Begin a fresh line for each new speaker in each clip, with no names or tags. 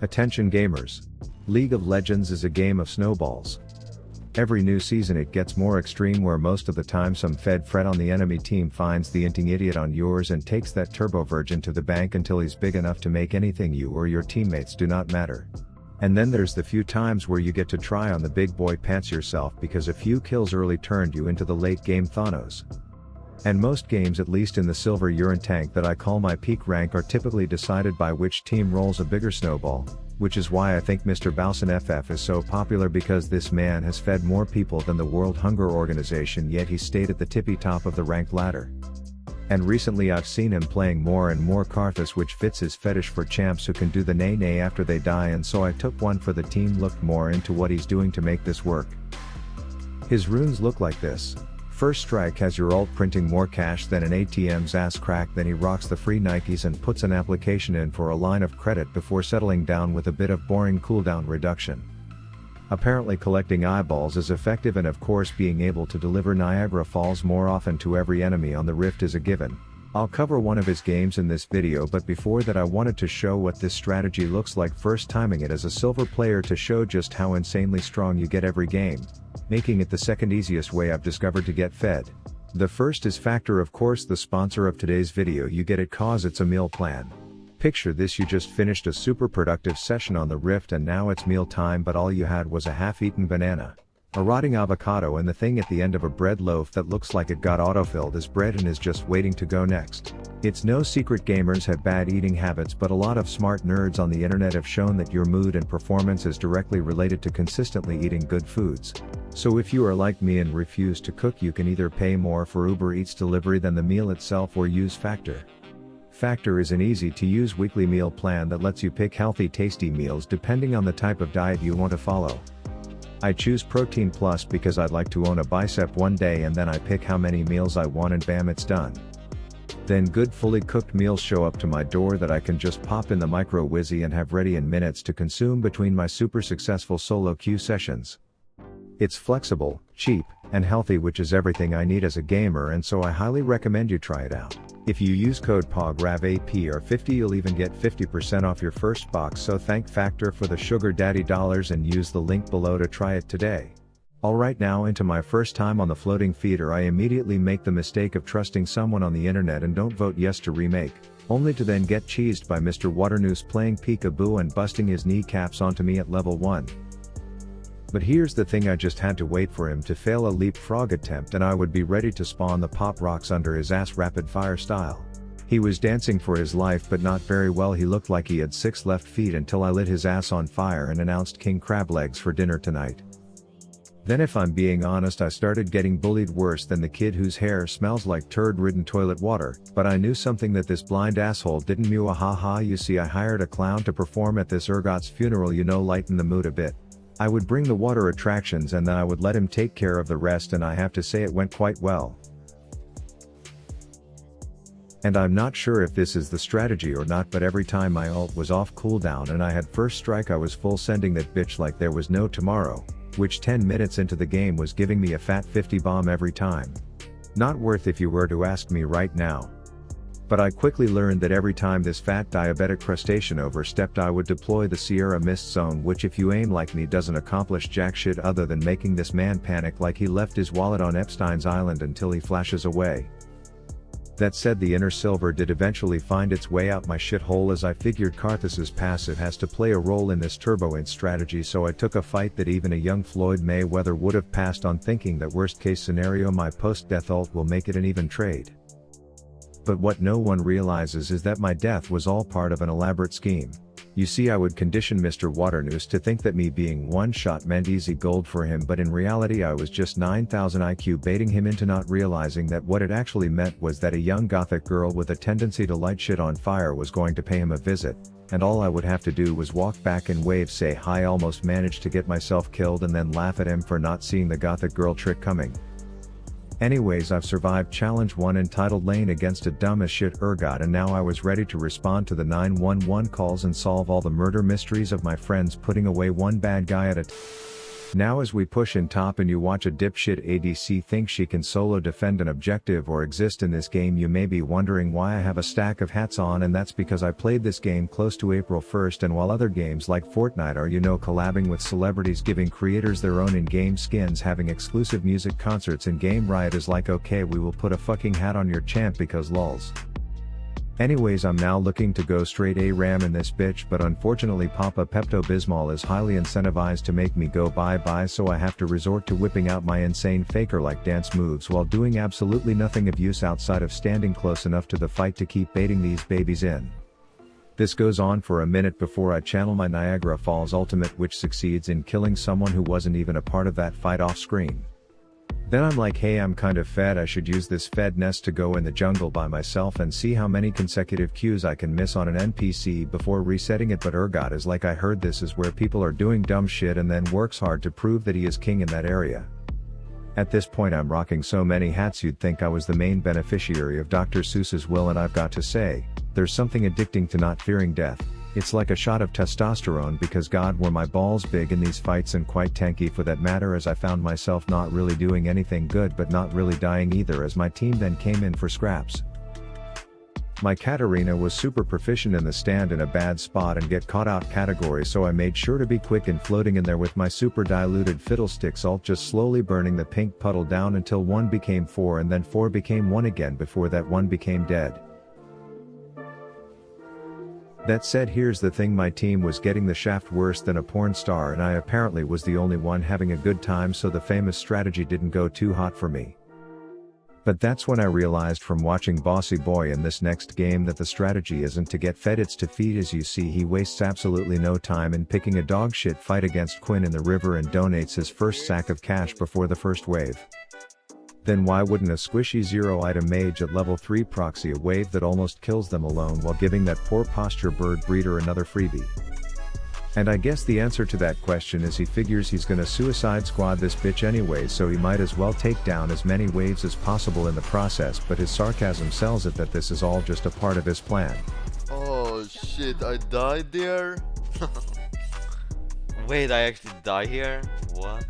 Attention gamers. League of Legends is a game of snowballs. Every new season it gets more extreme, where most of the time some fed Fred on the enemy team finds the inting idiot on yours and takes that turbo virgin to the bank until he's big enough to make anything you or your teammates do not matter. And then there's the few times where you get to try on the big boy pants yourself because a few kills early turned you into the late game Thanos. And most games, at least in the silver urine tank that I call my peak rank, are typically decided by which team rolls a bigger snowball, which is why I think Mr. Bowson FF is so popular, because this man has fed more people than the World Hunger Organization, yet he stayed at the tippy top of the ranked ladder. And recently I've seen him playing more and more Karthus, which fits his fetish for champs who can do the nay after they die, and so I took one for the team, looked more into what he's doing to make this work. His runes look like this. First strike has your ult printing more cash than an ATM's ass crack, then he rocks the free Nikes and puts an application in for a line of credit before settling down with a bit of boring cooldown reduction. Apparently collecting eyeballs is effective, and of course being able to deliver Niagara Falls more often to every enemy on the rift is a given. I'll cover one of his games in this video, but before that I wanted to show what this strategy looks like first timing it as a silver player to show just how insanely strong you get every game, making it the second easiest way I've discovered to get fed. The first is Factor, of course the sponsor of today's video. You get it cause it's a meal plan. Picture this: you just finished a super productive session on the rift and now it's meal time, but all you had was a half-eaten banana, a rotting avocado, and the thing at the end of a bread loaf that looks like it got autofilled as bread and is just waiting to go next. It's no secret gamers have bad eating habits, but a lot of smart nerds on the internet have shown that your mood and performance is directly related to consistently eating good foods. So if you are like me and refuse to cook, you can either pay more for Uber Eats delivery than the meal itself or use Factor. Factor is an easy-to-use weekly meal plan that lets you pick healthy, tasty meals depending on the type of diet you want to follow. I choose Protein Plus because I'd like to own a bicep one day, and then I pick how many meals I want and bam, it's done. Then good fully cooked meals show up to my door that I can just pop in the micro wizzy and have ready in minutes to consume between my super successful solo queue sessions. It's flexible, cheap, and healthy, which is everything I need as a gamer, and so I highly recommend you try it out. If you use code POGRAVAPR50 you'll even get 50% off your first box, so thank Factor for the sugar daddy dollars and use the link below to try it today. Alright, now into my first time on the floating feeder. I immediately make the mistake of trusting someone on the internet and don't vote yes to remake, only to then get cheesed by Mr. Waternoose playing peekaboo and busting his kneecaps onto me at level 1. But here's the thing, I just had to wait for him to fail a leapfrog attempt and I would be ready to spawn the pop rocks under his ass rapid fire style. He was dancing for his life, but not very well. He looked like he had 6 left feet until I lit his ass on fire and announced king crab legs for dinner tonight. Then if I'm being honest, I started getting bullied worse than the kid whose hair smells like turd-ridden toilet water, but I knew something that this blind asshole didn't. Haha, you see, I hired a clown to perform at this ergot's funeral, lighten the mood a bit. I would bring the water attractions and then I would let him take care of the rest, and I have to say it went quite well. And I'm not sure if this is the strategy or not, but every time my ult was off cooldown and I had first strike I was full sending that bitch like there was no tomorrow, which 10 minutes into the game was giving me a fat 50 bomb every time. Not worth if you were to ask me right now. But I quickly learned that every time this fat diabetic crustacean overstepped I would deploy the Sierra Mist Zone, which if you aim like me doesn't accomplish jack shit other than making this man panic like he left his wallet on Epstein's Island until he flashes away. That said, the inner silver did eventually find its way out my shithole, as I figured Karthus's passive has to play a role in this turbo int strategy, so I took a fight that even a young Floyd Mayweather would have passed on, thinking that worst case scenario my post-death ult will make it an even trade. But what no one realizes is that my death was all part of an elaborate scheme. You see, I would condition Mr. Waternoose to think that me being one shot meant easy gold for him, but in reality I was just 9000 IQ baiting him into not realizing that what it actually meant was that a young gothic girl with a tendency to light shit on fire was going to pay him a visit, and all I would have to do was walk back and wave, say hi, almost managed to get myself killed, and then laugh at him for not seeing the gothic girl trick coming. Anyways, I've survived challenge 1 entitled Lane against a dumb as shit ergot, and now I was ready to respond to the 911 calls and solve all the murder mysteries of my friends putting away one bad guy at a time. Now as we push in top and you watch a dipshit ADC think she can solo defend an objective or exist in this game, you may be wondering why I have a stack of hats on, and that's because I played this game close to April 1st, and while other games like Fortnite are collabing with celebrities, giving creators their own in-game skins, having exclusive music concerts in game, Riot is like, okay, we will put a fucking hat on your champ because lols. Anyways, I'm now looking to go straight ARAM in this bitch, but unfortunately Papa Pepto-Bismol is highly incentivized to make me go bye-bye, so I have to resort to whipping out my insane faker-like dance moves while doing absolutely nothing of use outside of standing close enough to the fight to keep baiting these babies in. This goes on for a minute before I channel my Niagara Falls ultimate, which succeeds in killing someone who wasn't even a part of that fight off screen. Then I'm like, hey, I'm kind of fed, I should use this fed nest to go in the jungle by myself and see how many consecutive Qs I can miss on an NPC before resetting it, but Urgot is like, I heard this is where people are doing dumb shit and then works hard to prove that he is king in that area. At this point I'm rocking so many hats you'd think I was the main beneficiary of Dr. Seuss's will, and I've got to say, there's something addicting to not fearing death. It's like a shot of testosterone, because God, were my balls big in these fights, and quite tanky for that matter, as I found myself not really doing anything good but not really dying either, as my team then came in for scraps. My Katarina was super proficient in the stand in a bad spot and get caught out category, so I made sure to be quick and floating in there with my super diluted fiddlesticks ult, just slowly burning the pink puddle down until 1 became 4 and then 4 became 1 again before that 1 became dead. That said, here's the thing, my team was getting the shaft worse than a porn star, and I apparently was the only one having a good time, so the famous strategy didn't go too hot for me. But that's when I realized from watching Bossy Boy in this next game that the strategy isn't to get fed, it's to feed. As you see, he wastes absolutely no time in picking a dogshit fight against Quinn in the river and donates his first sack of cash before the first wave. Then why wouldn't a squishy 0-item mage at level 3 proxy a wave that almost kills them alone while giving that poor posture bird breeder another freebie? And I guess the answer to that question is he figures he's gonna suicide squad this bitch anyway, so he might as well take down as many waves as possible in the process, but his sarcasm sells it that this is all just a part of his plan.
Oh shit, I died there? Wait, I actually die here? What?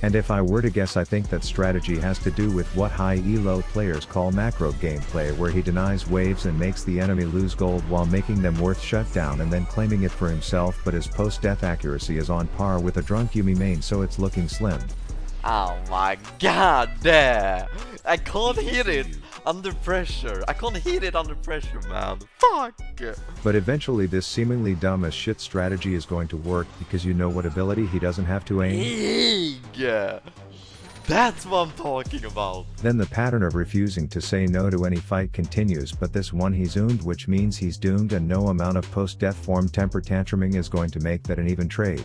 And if I were to guess, I think that strategy has to do with what high elo players call macro gameplay, where he denies waves and makes the enemy lose gold while making them worth shutdown and then claiming it for himself, but his post-death accuracy is on par with a drunk Yumi main, so it's looking slim.
Oh my god, damn! I can't hit it under pressure. I can't hit it under pressure, man. Fuck!
But eventually this seemingly dumb as shit strategy is going to work, because you know what ability he doesn't have to aim?
Yeah, that's what I'm talking about.
Then the pattern of refusing to say no to any fight continues, but this one he's oomed, which means he's doomed, and no amount of post-death form temper tantruming is going to make that an even trade.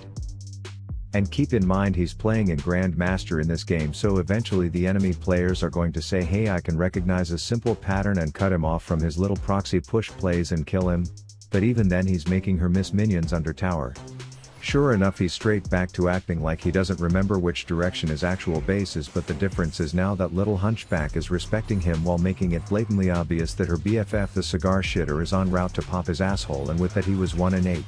And keep in mind he's playing in Grandmaster in this game, so eventually the enemy players are going to say, hey, I can recognize a simple pattern and cut him off from his little proxy push plays and kill him, but even then he's making her miss minions under tower. Sure enough, he's straight back to acting like he doesn't remember which direction his actual base is, but the difference is now that little hunchback is respecting him while making it blatantly obvious that her BFF the cigar shitter is en route to pop his asshole, and with that he was 1 in 8.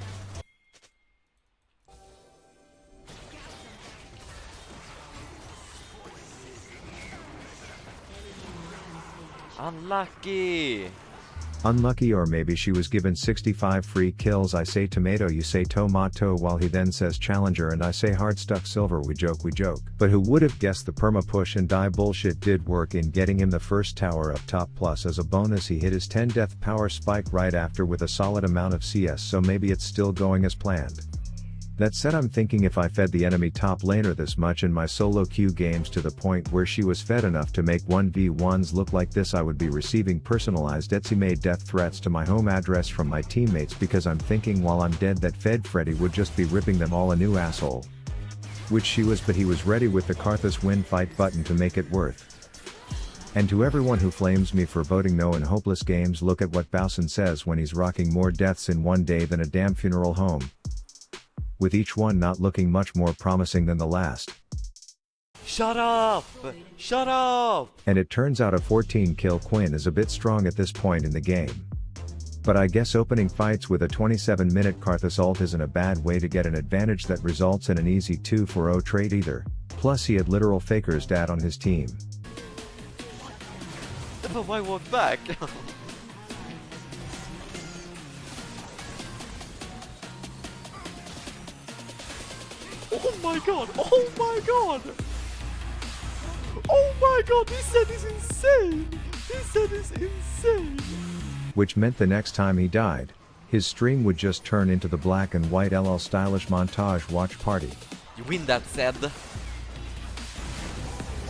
Unlucky!
Unlucky, or maybe she was given 65 free kills. I say tomato, you say tomato, while he then says challenger and I say hard stuck silver. We joke. But who would have guessed the perma push and die bullshit did work in getting him the first tower up top, plus as a bonus he hit his 10 death power spike right after with a solid amount of CS, so maybe it's still going as planned. That said, I'm thinking if I fed the enemy top laner this much in my solo queue games to the point where she was fed enough to make 1v1s look like this, I would be receiving personalized Etsy-made death threats to my home address from my teammates, because I'm thinking while I'm dead that fed Freddy would just be ripping them all a new asshole. Which she was, but he was ready with the Karthus win fight button to make it worth. And to everyone who flames me for voting no in hopeless games, look at what Bowson says when he's rocking more deaths in one day than a damn funeral home, with each one not looking much more promising than the last.
Shut up! Shut up!
And it turns out a 14 kill Quinn is a bit strong at this point in the game. But I guess opening fights with a 27-minute Karthus ult isn't a bad way to get an advantage that results in an easy 2-for-0 trade either. Plus he had literal Faker's dad on his team.
But why walk back? Oh my god! Oh my god! Oh my god! This set is insane! This set is insane!
Which meant the next time he died, his stream would just turn into the black and white LL stylish montage watch party.
You win that, Zed.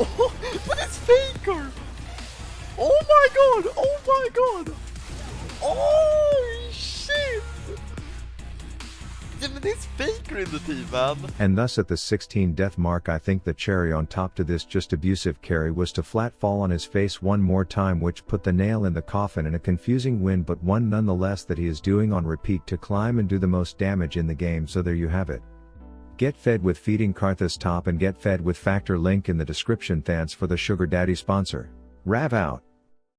Oh, but it's Faker! Oh my god! Oh my god! Oh shit! Yeah, but it's Faker in the team, man!
And thus at the 16 death mark, I think the cherry on top to this just abusive carry was to flat fall on his face one more time, which put the nail in the coffin in a confusing win, but one nonetheless that he is doing on repeat to climb and do the most damage in the game. So there you have it. Get fed with feeding Karthus top and get fed with factor, link in the description. Thanks for the sugar daddy sponsor. Rav out.